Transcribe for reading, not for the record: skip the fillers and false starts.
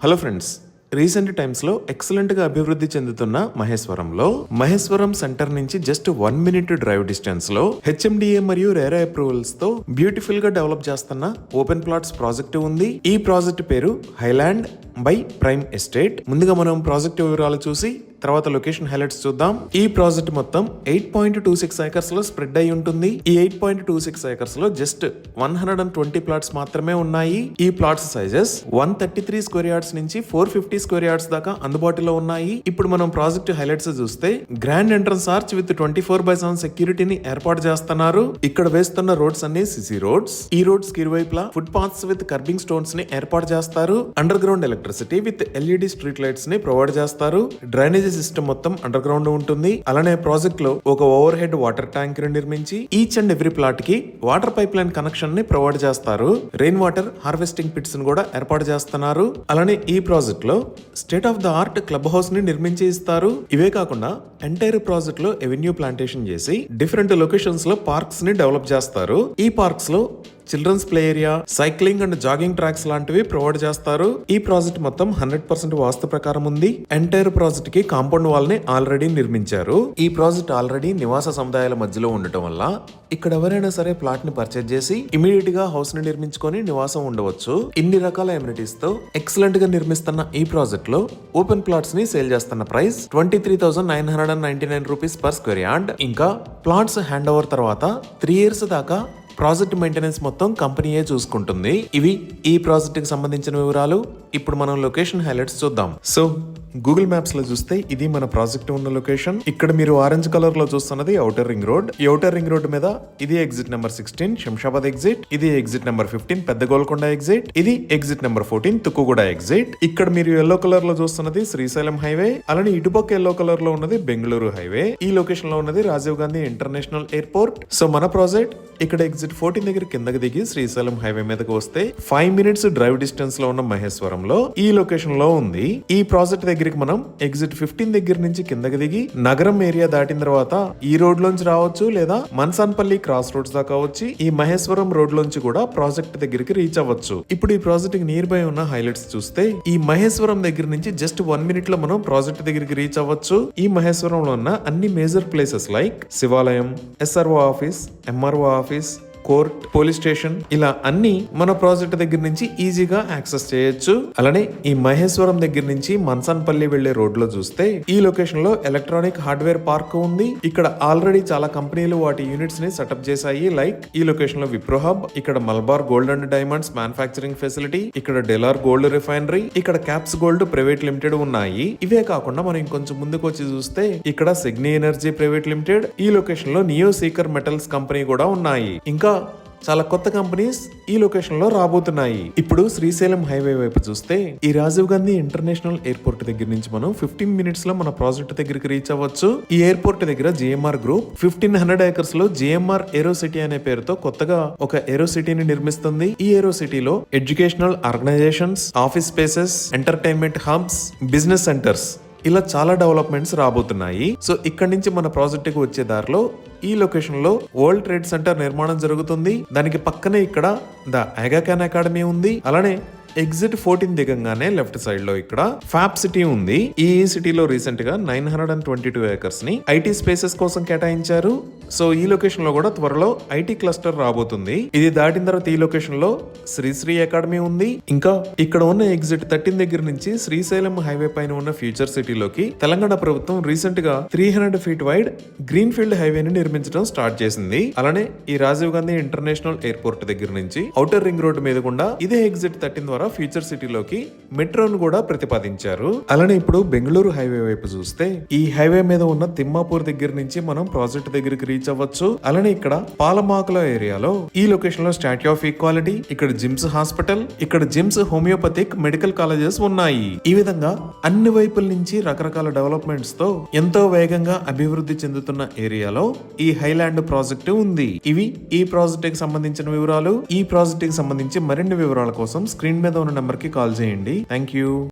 Hello friends, recent times లో excellent గా అభివృద్ధి చెందుతున్న మహేశ్వరం సెంటర్ నుంచి జస్ట్ 1 మినిట్ డ్రైవ్ డిస్టెన్స్ లో హెచ్ఎండిఏ మరియు రేరా అప్రూవల్స్ తో బ్యూటిఫుల్ గా డెవలప్ చేస్తున్న ఓపెన్ ప్లాట్స్ ప్రాజెక్ట్ ఉంది. ఈ ప్రాజెక్ట్ పేరు హైలాండ్ బై ప్రైమ్ ఎస్టేట్. ముందుగా మనం ప్రాజెక్ట్ వివరాలు చూసి తర్వాత లొకేషన్ హైలైట్స్ చూద్దాం. ఈ ప్రాజెక్ట్ మొత్తం 8.26 ఏకర్స్ లో స్ప్రెడ్ అయి ఉంటుంది. ఈ 8.26 ఏకర్స్ లో జస్ట్ 120 ప్లాట్స్ మాత్రమే ఉన్నాయి. ఈ ప్లాట్స్ సైజెస్ 133 స్క్వేర్ యార్డ్స్ నుంచి 450 స్క్వేర్ యార్డ్స్ దాకా అందుబాటులో ఉన్నాయి. ఇప్పుడు మనం ప్రాజెక్ట్ హైలైట్స్ చూస్తే గ్రాండ్ ఎంట్రన్స్ ఆర్చ్ విత్ 24/7 సెక్యూరిటీని ఏర్పాటు చేస్తున్నారు. ఇక్కడ వేస్తున్న రోడ్స్ అన్ని సిసి రోడ్స్. ఈ రోడ్స్ కి ఇరువైపులా foot paths with kerbing stones ని ఏర్పాటు చేస్తారు. Under ground electricity with LED street lights ని ప్రొవైడ్ చేస్తారు. డ్రైనేజ్ సిస్టమ్ మొత్తం అండర్ గ్రౌండ్ ఉంటుంది. అలానే ప్రాజెక్ట్ లో ఒక ఓవర్ హెడ్ వాటర్ ట్యాంక్ నిర్మించి ఈచ్ అండ్ ఎవ్రీ ప్లాట్ కి వాటర్ పైప్ లైన్ కనెక్షన్ ని ప్రొవైడ్ చేస్తారు. రెయిన్ వాటర్ హార్వెస్టింగ్ పిట్స్ ని కూడా ఏర్పాటు చేస్తున్నారు. అలానే ఈ ప్రాజెక్ట్ లో state of the art club house ని నిర్మించి ఇస్తారు. ఇవే కాకుండా ఎంటైర్ ప్రాజెక్ట్ లో ఎవెన్యూ ప్లాంటేషన్ చేసి డిఫరెంట్ లొకేషన్స్ లో పార్క్స్ ని డెవలప్ చేస్తారు. ఈ పార్క్స్ లో childrens play area, cycling and jogging tracks లాంటివి ప్రొవైడ్ చేస్తారు. ఈ ప్రాజెక్ట్ మొత్తం 100% వాస్తు ప్రకారం ఉంది. ఎంటైర్ ప్రాజెక్ట్ కి కాంపౌండ్ వాల్ ని ఆల్రెడీ నిర్మించారు. ఈ ప్రాజెక్ట్ ఆల్రెడీ నివాస సముదాయాల మధ్యలో ఉండటం వల్ల ఇక్కడ ఎవరైనా సరే ప్లాట్ ని పర్చేజ్ చేసి ఇమీడియట్ గా హౌస్ ని నిర్మించుకొని నివాసం ఉండవచ్చు. ఇన్ని రకాల ఎమ్యూనిటీస్ తో ఎక్సలెంట్ గా నిర్మిస్తున్న ఈ ప్రాజెక్ట్ లో ఓపెన్ ప్లాట్స్ ని సేల్ చేస్తున్న price 23,999 rupees per square yard. ఇంకా ప్లాట్స్ హ్యాండ్ ఓవర్ తర్వాత 3 years దాకా ప్రాజెక్ట్ మెయింటెనెన్స్ మొత్తం కంపెనీయే చూసుకుంటుంది. ఇవి ఈ ప్రాజెక్ట్ కి సంబంధించిన వివరాలు. ఇప్పుడు మనం లొకేషన్ హైలైట్స్ చూద్దాం. సో గూగుల్ మ్యాప్స్ లో చూస్తే ఇది మన ప్రాజెక్ట్ ఉన్న లొకేషన్. ఇక్కడ మీరు ఆరెంజ్ కలర్ లో చూస్తున్నది ఔటర్ రింగ్ రోడ్. ఈ ఔటర్ రింగ్ రోడ్ మీద ఇది ఎగ్జిట్ నెంబర్ 16 శంషాబాద్ ఎగ్జిట్, ఇది ఎగ్జిట్ నెంబర్ 15 పెద్ద గోల్కొండ ఎగ్జిట్, ఇది ఎగ్జిట్ నెంబర్ 14 తుక్కుగూడ ఎగ్జిట్. ఇక్కడ మీరు ఎల్లో కలర్ లో చూస్తున్నది శ్రీశైలం హైవే. అలానే ఇటుపక్క ఎల్లో కలర్ లో ఉన్నది బెంగళూరు హైవే. ఈ లొకేషన్ లో ఉన్నది Rajiv Gandhi international airport. So మన ప్రాజెక్ట్ ఇక్కడ ఎగ్జిట్ 14 దగ్గర కిందకి దిగి శ్రీశైలం హైవే మీదకి వస్తే 5 minutes డ్రైవ్ డిస్టెన్స్ లో ఉన్న మహేశ్వరంలో ఈ లొకేషన్ లో ఉంది. ఈ ప్రాజెక్ట్ దగ్గరికి మనం ఎగ్జిట్ 15 దగ్గర నుంచి కిందకి దిగి నగరం ఏరియా దాటిన తర్వాత ఈ రోడ్ లోంచి రావచ్చు, లేదా మన్సాన్పల్లి క్రాస్ రోడ్స్ దాకా వచ్చి ఈ మహేశ్వరం రోడ్ లోంచి కూడా ప్రాజెక్ట్ దగ్గరికి రీచ్ అవ్వచ్చు. ఇప్పుడు ఈ ప్రాజెక్ట్ కి నియర్ బై ఉన్న హైలైట్స్ చూస్తే ఈ మహేశ్వరం దగ్గర నుంచి జస్ట్ 1 minute లో మనం ప్రాజెక్ట్ దగ్గరికి రీచ్ అవ్వచ్చు. ఈ మహేశ్వరంలో ఉన్న అన్ని మేజర్ ప్లేసెస్ లైక్ శివాలయం, SRO office, MRO office, court, police station ఇలా అన్ని మన ప్రాజెక్ట్ దగ్గర నుంచి ఈజీగా యాక్సెస్ చేయొచ్చు. అలానే ఈ మహేశ్వరం దగ్గర నుంచి మన్సాన్పల్లి వెళ్లే రోడ్ లో చూస్తే ఈ లొకేషన్ లో ఎలక్ట్రానిక్ హార్డ్వేర్ పార్క్ ఉంది. ఇక్కడ ఆల్రెడీ చాలా కంపెనీలు వాటి యూనిట్స్ ని సెటప్ చేశాయి. లైక్ ఈ లొకేషన్ లో విప్రో హబ్, ఇక్కడ Malabar gold and diamonds manufacturing facility, ఇక్కడ డెలార్ గోల్డ్ రిఫైనరీ, ఇక్కడ క్యాప్స్ గోల్డ్ ప్రైవేట్ లిమిటెడ్ ఉన్నాయి. ఇవే కాకుండా మనం ఇంకొంచెం ముందుకు వచ్చి చూస్తే ఇక్కడ సిగ్నీ ఎనర్జీ ప్రైవేట్ లిమిటెడ్, ఈ లొకేషన్ లో నియో సీకర్ మెటల్స్ కంపెనీ కూడా ఉన్నాయి. ఇంకా చాలా కొత్త కంపెనీస్ ఈ లొకేషన్ లో రాబోతున్నాయి. ఇప్పుడు శ్రీశైలం హైవే వైపు చూస్తే ఈ రాజీవ్ గాంధీ ఇంటర్నేషనల్ ఎయిర్పోర్ట్ దగ్గర నుంచి మనం 15 minutes లో మన ప్రాజెక్ట్ దగ్గరికి రీచ్ అవ్వచ్చు. ఈ ఎయిర్పోర్ట్ దగ్గర జిఎంఆర్ గ్రూప్ 1500 acres లో జిఎంఆర్ ఏరో సిటీ అనే పేరుతో కొత్తగా ఒక ఏరో సిటీని నిర్మిస్తుంది. ఈ ఏరో సిటీలో educational organisations, office spaces, entertainment hubs, business centres ఇలా చాలా డెవలప్మెంట్స్ రాబోతున్నాయి. సో ఇక్కడ నుంచి మన ప్రాజెక్ట్ కి వచ్చే దారిలో ఈ లొకేషన్ లో వరల్డ్ ట్రేడ్ సెంటర్ నిర్మాణం జరుగుతుంది. దానికి పక్కనే ఇక్కడ ద ఆగా ఖాన్ అకాడమీ ఉంది. అలానే ఎగ్జిట్ 14 దిగంగానే లెఫ్ట్ సైడ్ లో ఇక్కడ ఫ్యాబ్ సిటీ ఉంది. ఈ సిటీలో రీసెంట్ గా 922 acres ని ఐటీ స్పేసెస్ కోసం కేటాయించారు. సో ఈ లొకేషన్ లో కూడా త్వరలో ఐటీ క్లస్టర్ రాబోతుంది. ఇది దాటిన తర్వాత ఈ లొకేషన్ లో శ్రీ అకాడమీ ఉంది. ఇంకా ఇక్కడ ఉన్న ఎగ్జిట్ 13 దగ్గర నుంచి శ్రీశైలం హైవే పైన ఉన్న ఫ్యూచర్ సిటీలోకి తెలంగాణ ప్రభుత్వం రీసెంట్ గా 300 feet వైడ్ గ్రీన్ ఫీల్డ్ హైవేని నిర్మించడం స్టార్ట్ చేసింది. అలానే ఈ రాజీవ్ గాంధీ ఇంటర్నేషనల్ ఎయిర్పోర్ట్ దగ్గర నుంచి ఔటర్ రింగ్ రోడ్ మీద గుండా ఇదే ఎగ్జిట్ 13 ద్వారా ఫ్యూచర్ సిటీలోకి మెట్రోను కూడా ప్రతిపాదించారు. అలానే ఇప్పుడు బెంగళూరు హైవే వైపు చూస్తే ఈ హైవే మీద ఉన్న తిమ్మాపూర్ దగ్గర నుంచి మనం ప్రాజెక్ట్ దగ్గరికి రీచ్ అవ్వచ్చు. అలానే ఇక్కడ పాలమాకుల ఏరియాలో ఈ లొకేషన్ లో స్టాట్యూ ఆఫ్ ఈక్వాలిటీ, ఇక్కడ జిమ్స్ హాస్పిటల్, ఇక్కడ జిమ్స్ హోమియోపతిక్ మెడికల్ కాలేజెస్ ఉన్నాయి. ఈ విధంగా అన్ని వైపుల నుంచి రకరకాల డెవలప్మెంట్స్ తో ఎంతో వేగంగా అభివృద్ధి చెందుతున్న ఏరియాలో ఈ హైలాండ్ ప్రాజెక్టు ఉంది. ఇవి ఈ ప్రాజెక్ట్ కి సంబంధించిన వివరాలు. ఈ ప్రాజెక్ట్ కి సంబంధించి మరిన్ని వివరాల కోసం స్క్రీన్ మీద ఉన్న నెంబర్ కి కాల్ చేయండి. Thank you.